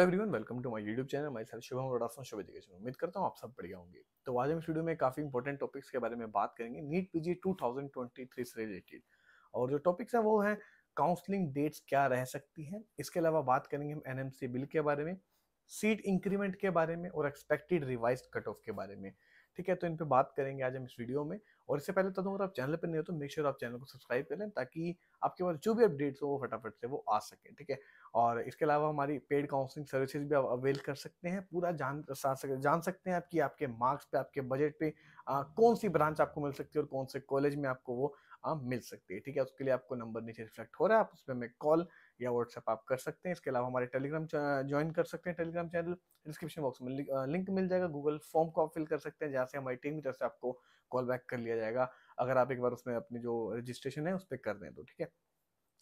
Hello everyone, welcome to my YouTube channel. Myself Shubham Roda from Shubh education. उम्मीद करता हूँ आप सब बढ़िया होंगे। तो आज हम इस वीडियो में काफी इंपॉर्टेंट टॉपिक्स के बारे में बात करेंगे नीट पीजी 2023 से रिलेटेड। और जो टॉपिक्स हैं वो हैं काउंसलिंग डेट्स क्या रह सकती हैं, इसके अलावा बात करेंगे हम एनएमसी बिल के बारे में, सीट इंक्रीमेंट के बारे में और एक्सपेक्टेड रिवाइज्ड कट ऑफ के बारे में। ठीक है, तो इन पे बात करेंगे आज हम इस वीडियो में। और इससे पहले तो अगर आप चैनल पर नहीं हो तो मेक श्योर आप चैनल को सब्सक्राइब कर लें, ताकि आपके पास जो भी अपडेट्स हो वो फटाफट से वो आ सके। ठीक है, और इसके अलावा हमारी पेड काउंसलिंग सर्विसेज भी आप अवेल कर सकते हैं। पूरा जान सकते हैं आपकी आपके मार्क्स पे, आपके बजट पे कौन सी ब्रांच आपको मिल सकती है और कौन से कॉलेज में आपको वो मिल सकती है। ठीक है, उसके लिए आपको नंबर नीचे रिफ्लेक्ट हो रहा है, आप उस पर में कॉल या व्हाट्सएप आप कर सकते हैं। इसके अलावा हमारे टेलीग्राम ज्वाइन कर सकते हैं, टेलीग्राम चैनल डिस्क्रिप्शन बॉक्स में लिंक मिल जाएगा। गूगल फॉर्म को आप फिल कर सकते हैं, जहाँ से हमारी टीम की तरफ से आपको कॉल बैक कर लिया जाएगा, अगर आप एक बार उसमें अपनी जो रजिस्ट्रेशन है उस पर कर दें तो। ठीक है,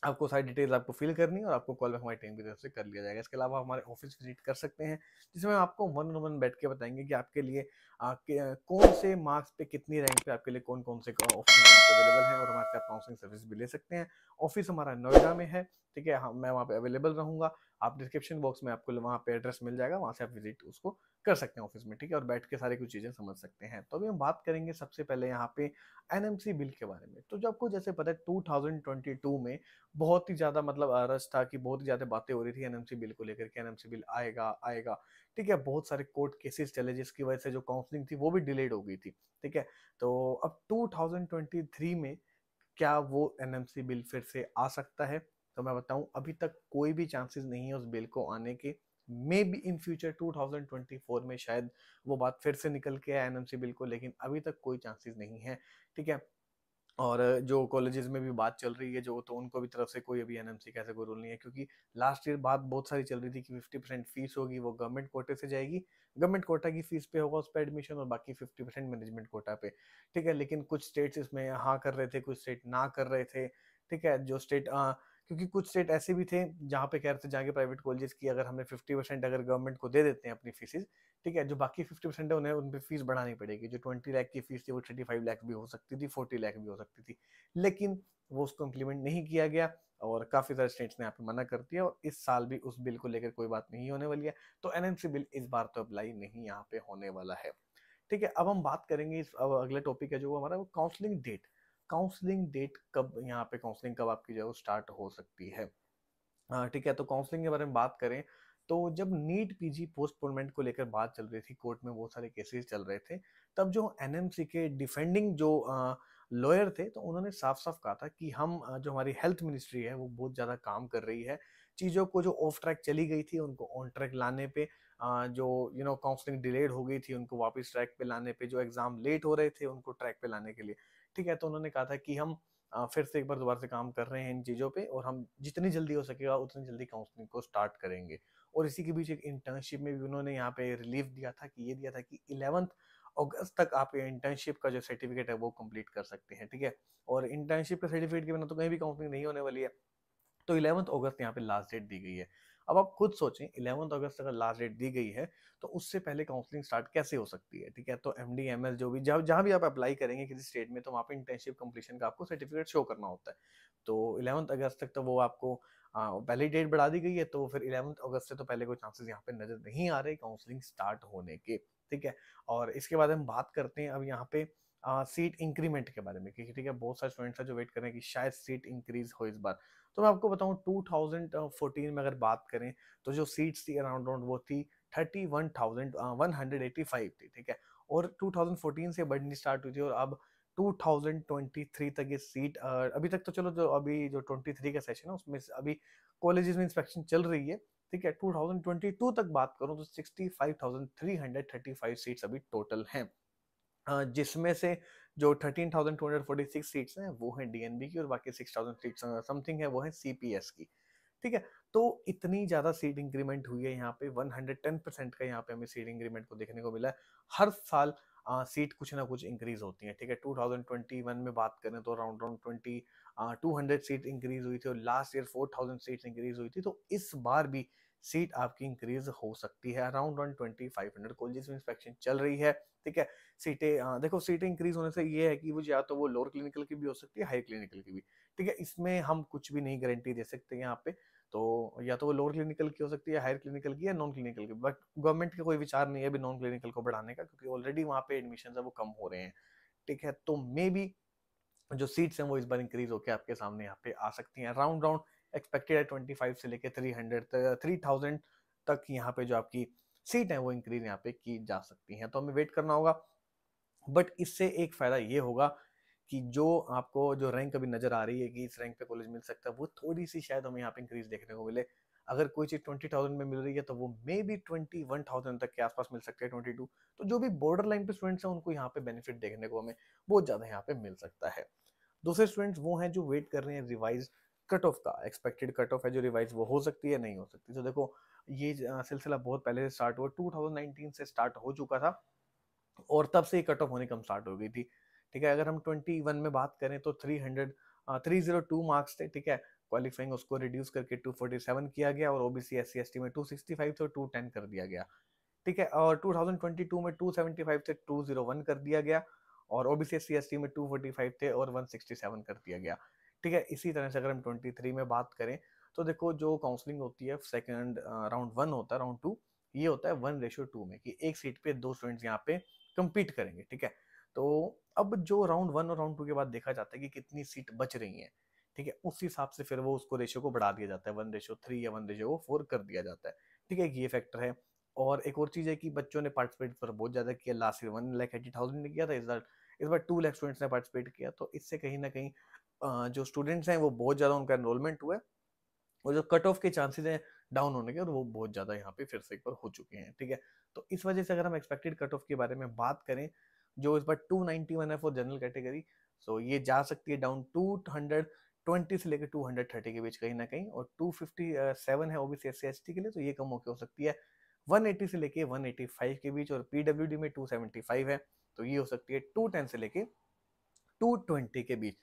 आपको सारी डिटेल्स आपको फिल करनी है और आपको कॉल बैक हमारी टीम की तरफ से कर लिया जाएगा। इसके अलावा हमारे ऑफिस विजिट कर सकते हैं, जिसमें हम आपको वन ऑन वन बैठ के बताएंगे कि आपके लिए कौन से मार्क्स पे कितनी रैंक पे आपके लिए कौन कौन से ऑप्शन यहाँ पे अवेलेबल है, और हमारे से आप काउंसलिंग सर्विस भी ले सकते हैं। ऑफिस हमारा नोएडा में है। ठीक है, मैं वहाँ पे अवेलेबल रहूंगा। आप डिस्क्रिप्शन बॉक्स में आपको वहाँ पे एड्रेस मिल जाएगा, वहाँ से आप विजिट उसको कर सकते हैं ऑफिस में। ठीक है, और बैठ के सारी कुछ चीजें समझ सकते हैं। तो अभी हम बात करेंगे सबसे पहले यहाँ पे एनएमसी बिल के बारे में। तो जो आपको जैसे पता है 2022 में बहुत ही ज्यादा मतलब रश था कि बहुत ही ज्यादा बातें हो रही थी एनएमसी बिल को लेकर के, एनएमसी बिल आएगा आएगा। ठीक है, बहुत सारे कोर्ट केसेस चले जिसकी वजह से जो काउंसलिंग थी वो भी डिलेड हो गई थी। ठीक है, तो अब 2023 में क्या वो एनएमसी बिल फिर से आ सकता है? तो मैं बताऊं, अभी तक कोई भी चांसेस नहीं है उस बिल को आने के। मे बी इन फ्यूचर 2024 में शायद वो बात फिर से निकल के आए एनएमसी बिल को, लेकिन अभी तक कोई चांसेस नहीं है। ठीक है, और जो कॉलेजेस में भी बात चल रही है जो, तो उनको भी तरफ से कोई अभी एनएमसी का ऐसा कोई रूल नहीं है, क्योंकि लास्ट ईयर बात बहुत सारी चल रही थी कि 50% फीस होगी वो गवर्नमेंट कोटे से जाएगी, गवर्नमेंट कोटा की फीस पे होगा उस पर एडमिशन, और बाकी 50% मैनेजमेंट कोटा पे। ठीक है, लेकिन कुछ स्टेट्स इसमें हाँ कर रहे थे, कुछ स्टेट ना कर रहे थे। ठीक है, जो स्टेट क्योंकि कुछ स्टेट ऐसे भी थे जहाँ पे कह रहे थे जाके प्राइवेट कॉलेजेस की, अगर हमने 50% अगर गवर्नमेंट को दे देते हैं अपनी फीसेज, ठीक है, जो बाकी 50% है उन्हें उन पे फीस बढ़ानी पड़ेगी। जो 20 लाख की फीस थी वो 35 लाख भी हो सकती थी, 40 लाख भी हो सकती थी, लेकिन वो उसको इम्प्लीमेंट नहीं किया गया और काफी सारे स्टेट्स ने यहाँ पे मना कर दिया, और इस साल भी उस बिल को लेकर कोई बात नहीं होने वाली है। तो एनएमसी बिल इस बार तो अप्लाई नहीं यहाँ पे होने वाला है। ठीक है, अब हम बात करेंगे इस अब अगले टॉपिक है जो हमारा वो काउंसलिंग डेट। काउंसलिंग डेट कब यहाँ पे काउंसलिंग कब आपकी जो स्टार्ट हो सकती है? हाँ ठीक है, तो काउंसलिंग के बारे में बात करें तो जब नीट पीजी पोस्टपोनमेंट को लेकर बात चल रही थी, कोर्ट में बहुत सारे केसेस चल रहे थे, तब जो एनएमसी के डिफेंडिंग जो लॉयर थे, तो उन्होंने साफ साफ कहा था कि हम जो हमारी हेल्थ मिनिस्ट्री है वो बहुत ज़्यादा काम कर रही है, चीज़ों को जो ऑफ ट्रैक चली गई थी उनको ऑन ट्रैक लाने पे, जो काउंसलिंग डिलेड हो गई थी उनको वापस ट्रैक पे लाने पे, जो एग्जाम लेट हो रहे थे उनको ट्रैक पे लाने के लिए। ठीक है, तो उन्होंने कहा था कि हम फिर से एक बार दोबारा से काम कर रहे हैं इन चीज़ों पे, और हम जितनी जल्दी हो सकेगा उतनी जल्दी काउंसलिंग को स्टार्ट करेंगे। और इसी के बीच एक इंटर्नशिप में भी उन्होंने यहाँ पे रिलीफ दिया था कि ये दिया था कि 11 अगस्त तक आप इंटर्नशिप का जो सर्टिफिकेट है वो कंप्लीट कर सकते हैं। ठीक है, और इंटर्नशिप के सर्टिफिकेट के बिना तो कहीं भी काउंसलिंग नहीं होने वाली है। तो 11 अगस्त यहाँ पे लास्ट डेट दी गई है। अब आप खुद सोचें, 11 अगस्त अगर लास्ट डेट दी गई है तो उससे पहले काउंसलिंग स्टार्ट कैसे हो सकती है? ठीक है, तो एमडी एमएस जो भी जहाँ जहाँ भी आप अप्लाई करेंगे किसी स्टेट में, तो वहाँ पे इंटर्नशिप कंप्लीशन का आपको सर्टिफिकेट शो करना होता है। तो 11 अगस्त तक तो वो आपको पहले डेट बढ़ा दी गई है, तो फिर 11 अगस्त से तो पहले कोई चांसेस यहाँ पे नजर नहीं आ रहे काउंसलिंग स्टार्ट होने के। ठीक है, और इसके बाद हम बात करते हैं अब यहाँ पे सीट इंक्रीमेंट के बारे में, क्योंकि ठीक है बहुत सारे स्टूडेंट्स हैं जो वेट कर रहे हैं कि शायद सीट इंक्रीज हो इस बार। तो मैं आपको बताऊं 2014 में अगर बात करें तो जो सीट्स थी अराउंड अराउंड वो थी 31,185 थी। ठीक है, और 2014 से बढ़नी स्टार्ट हुई थी, और अब 2023 तक ये सीट अभी तक तो चलो, जो अभी जो 23 का सेशन है उसमें अभी कॉलेजेस में इंस्पेक्शन चल रही है। ठीक है, 2022 तक बात करूं तो 65,335 सीट्स अभी टोटल हैं, जिसमें से जो 13,246 सीट्स हैं वो हैं डीएनबी की, और बाकी 6,000 सीट्स समथिंग है वो है सीपीएस की। ठीक है, तो इतनी ज्यादा सीट इंक्रीमेंट हुई है यहाँ पे, 110% का यहाँ पे हमें सीट इंक्रीमेंट को देखने को मिला है। हर साल सीट कुछ ना कुछ इंक्रीज होती है। ठीक है, 2021 में बात करें तो अराउंड अराउंड 200 सीट इंक्रीज हुई थी, और लास्ट ईयर 4,000 सीट इंक्रीज हुई थी। तो इस बार भी सीट आपकी इंक्रीज हो सकती है, अराउंड 2500 कॉलेजेस में इंस्पेक्शन चल रही है। ठीक है, सीटें देखो, सीटें इंक्रीज होने से ये है कि वो या तो वो लोअर क्लिनिकल की भी हो सकती है, हाई क्लिनिकल की भी। ठीक है, इसमें हम कुछ भी नहीं गारंटी दे सकते यहाँ पे, तो या तो वो लोअर क्लिनिकल की हो सकती है, हायर क्लिनिकल की, या नॉन क्लिनिकल की, बट गवर्नमेंट का कोई विचार नहीं है अभी नॉन क्लिनिकल को बढ़ाने का, क्योंकि ऑलरेडी वहाँ पे एडमिशन है वो कम हो रहे हैं। ठीक है, तो मे बी जो सीट्स हैं वो इस बार इंक्रीज होकर आपके सामने यहाँ पे आ सकती हैं। राउंड राउंड एक्सपेक्टेड है 25 से लेके 300 3000 तक यहाँ पे जो आपकी सीट है वो इंक्रीज यहाँ पे की जा सकती हैं। तो हमें वेट करना होगा, बट इससे एक फायदा ये होगा कि जो आपको जो रैंक अभी नजर आ रही है कि इस रैंक पे कॉलेज मिल सकता है, वो थोड़ी सी शायद हमें यहाँ पे इंक्रीज देखने को मिले। अगर कोई चीज 20,000 में मिल रही है तो वो मे बी 21,000 तक के आसपास मिल सकती है, 22। तो जो भी बॉर्डर लाइन पे स्टूडेंट्स हैं उनको यहाँ पे बेनिफिट देखने को हमें बहुत ज्यादा यहाँ पे मिल सकता है। दूसरे स्टूडेंट्स वो हैं जो वेट कर रहे हैं रिवाइज कट ऑफ का। एक्सपेक्टेड कट ऑफ है जो रिवाइज वो हो सकती है, नहीं हो सकती। तो देखो ये सिलसिला बहुत पहले से स्टार्ट हुआ, 2019 से स्टार्ट हो चुका था, और तब से ही कट ऑफ होनी कम स्टार्ट हो गई थी। ठीक है, अगर हम 21 में बात करें तो 302 मार्क्स थे। ठीक है, क्वालिफाइंग उसको रिड्यूस करके 247 किया गया, और ओबीसी एससी एसटी में 265 से 210 कर दिया गया। ठीक है, और 2022 में 275 से 201 कर दिया गया, और ओबीसी एससी एसटी में 245 थे और 167 कर दिया गया। ठीक है, इसी तरह से अगर हम 23 में बात करें तो देखो जो काउंसलिंग होती है सेकंड राउंड 1 होता है, राउंड 2 ये होता है 1:2 में, कि एक सीट पे दो स्टूडेंट्स यहाँ पे compete करेंगे। ठीक है, तो अब जो राउंड 1 और राउंड 2 के बाद देखा जाता है कि कितनी सीट बच रही हैं। ठीक है, उस हिसाब से फिर वो उसको रेशियो को बढ़ा दिया जाता है, 1:3 या 1:4 कर दिया जाता है। ठीक है, ये फैक्टर है। और एक और चीज है कि बच्चों ने पार्टिसिपेट पर बहुत ज्यादा किया। लास्ट ईयर 1,80,000 ने किया था, इस बार 2 लाख स्टूडेंट्स ने पार्टिसिपेट किया। तो इससे कहीं ना कहीं जो स्टूडेंट्स हैं वो बहुत ज्यादा उनका एनरोलमेंट हुआ है, और जो कट ऑफ के चांसेस हैं डाउन होने के, और वो बहुत ज्यादा यहाँ पे फिर से एक बार हो चुके हैं। ठीक है, तो इस वजह से अगर हम एक्सपेक्टेड कट ऑफ के बारे में बात करें, जो इस बार 291 है फॉर जनरल कैटेगरी, सो ये जा सकती है डाउन 220 से लेकर 230 के बीच कहीं ना कहीं, और 257 है ओबीसी एससी एसटी के लिए, तो ये कम होकर हो सकती है 180 से लेके 185 के बीच, और पीडब्ल्यूडी में 275 है, तो ये हो सकती है 210 से लेके 220 के बीच।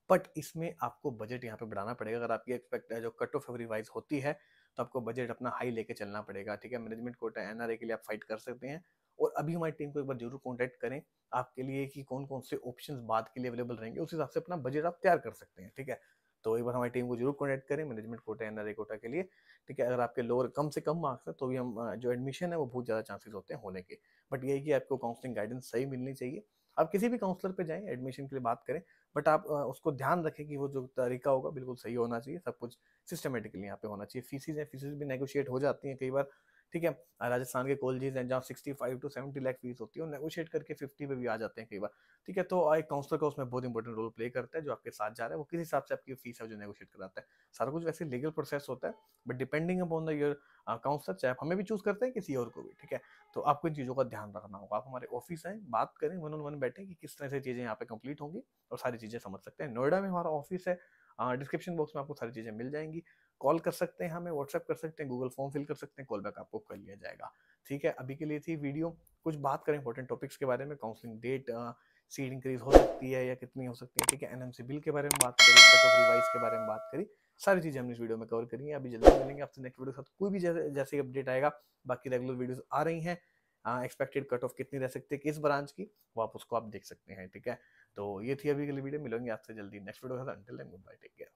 बट इसमें आपको बजट यहाँ पे बढ़ाना पड़ेगा। अगर आपकी एक्सपेक्ट जो कट ऑफ रिवाइज होती है तो आपको बजट अपना हाई लेके चलना पड़ेगा। ठीक है, मैनेजमेंट कोटा एनआरए के लिए आप फाइट कर सकते हैं, और अभी हमारी टीम को एक बार जरूर कॉन्टेक्ट करें आपके लिए कि कौन कौन से ऑप्शंस बाद के लिए अवेलेबल रहेंगे, उस हिसाब से अपना बजट आप तैयार कर सकते हैं। ठीक है, तो एक बार हमारी टीम को जरूर कॉन्टेक्ट करें मैनेजमेंट कोटा एनआरए कोटा के लिए। ठीक है, अगर आपके लोअर कम से कम मार्क्स है तो भी हम जो एडमिशन है वो बहुत ज़्यादा चांसेस होते हैं होने के। बट ये है कि आपको काउंसलिंग गाइडेंस सही मिलनी चाहिए। आप किसी भी काउंसलर पे जाएं एडमिशन के लिए बात करें, बट आप उसको ध्यान रखें कि वो जो तरीका होगा बिल्कुल सही होना चाहिए, सब कुछ सिस्टमेटिकली यहाँ पे होना चाहिए। फीसिस हैं, फीसिस भी नेगोशिएट हो जाती हैं कई बार। ठीक है, राजस्थान के कॉलेजेस हैं जहाँ 65 to 70 लाख फीस होती है, और नेगोशिएट करके 50 पे भी आ जाते हैं कई बार। ठीक है, तो एक काउंसलर का उसमें बहुत इंपॉर्टेंट रोल प्ले करता है, जो आपके साथ जा रहा है वो किस हिसाब से आपकी फीस है जो नेगोशिएट कराता है। सारा कुछ वैसे लीगल प्रोसेस होता है, but depending upon the your counsellor, चाहे आप हमें भी चूज करते हैं किसी और को भी। ठीक है, तो आपको इन चीज़ों का ध्यान रखना होगा। आप हमारे ऑफिस आए, बात करें, 1-on-1 बैठे कि किस तरह से चीज़ें यहाँ पे कंप्लीट होंगी, और सारी चीज़ें समझ सकते हैं। नोएडा में हमारा ऑफिस है, डिस्क्रिप्शन बॉक्स में आपको सारी चीज़ें मिल जाएंगी। कॉल कर सकते हैं हमें, व्हाट्सएप कर सकते हैं, गूगल फॉर्म फिल कर सकते हैं, कॉल बैक आपको कर लिया जाएगा। ठीक है, अभी के लिए थी वीडियो, कुछ बात करें इंपॉर्टेंट टॉपिक्स के बारे में, काउंसलिंग डेट, सीट इंक्रीज हो सकती है या कितनी हो सकती है। ठीक है, एनएमसी बिल के बारे में बात करी, कट ऑफ रिवाइज के बारे में बात करी, सारी चीजें हमने इस वीडियो में कवर करी हैं। अभी जल्दी मिलेंगे आपसे नेक्स्ट वीडियो के साथ, कोई भी जैसे अपडेट आएगा। बाकी रेगुलर वीडियोस आ रही हैं, एक्सपेक्टेड कट ऑफ कितनी रह सकती है किस ब्रांच की, वो आप उसको आप देख सकते हैं। ठीक है, तो ये थी अभी के लिए वीडियो, मिलेंगे आपसे जल्दी नेक्स्ट वीडियो के साथ। Until then goodbye, take care.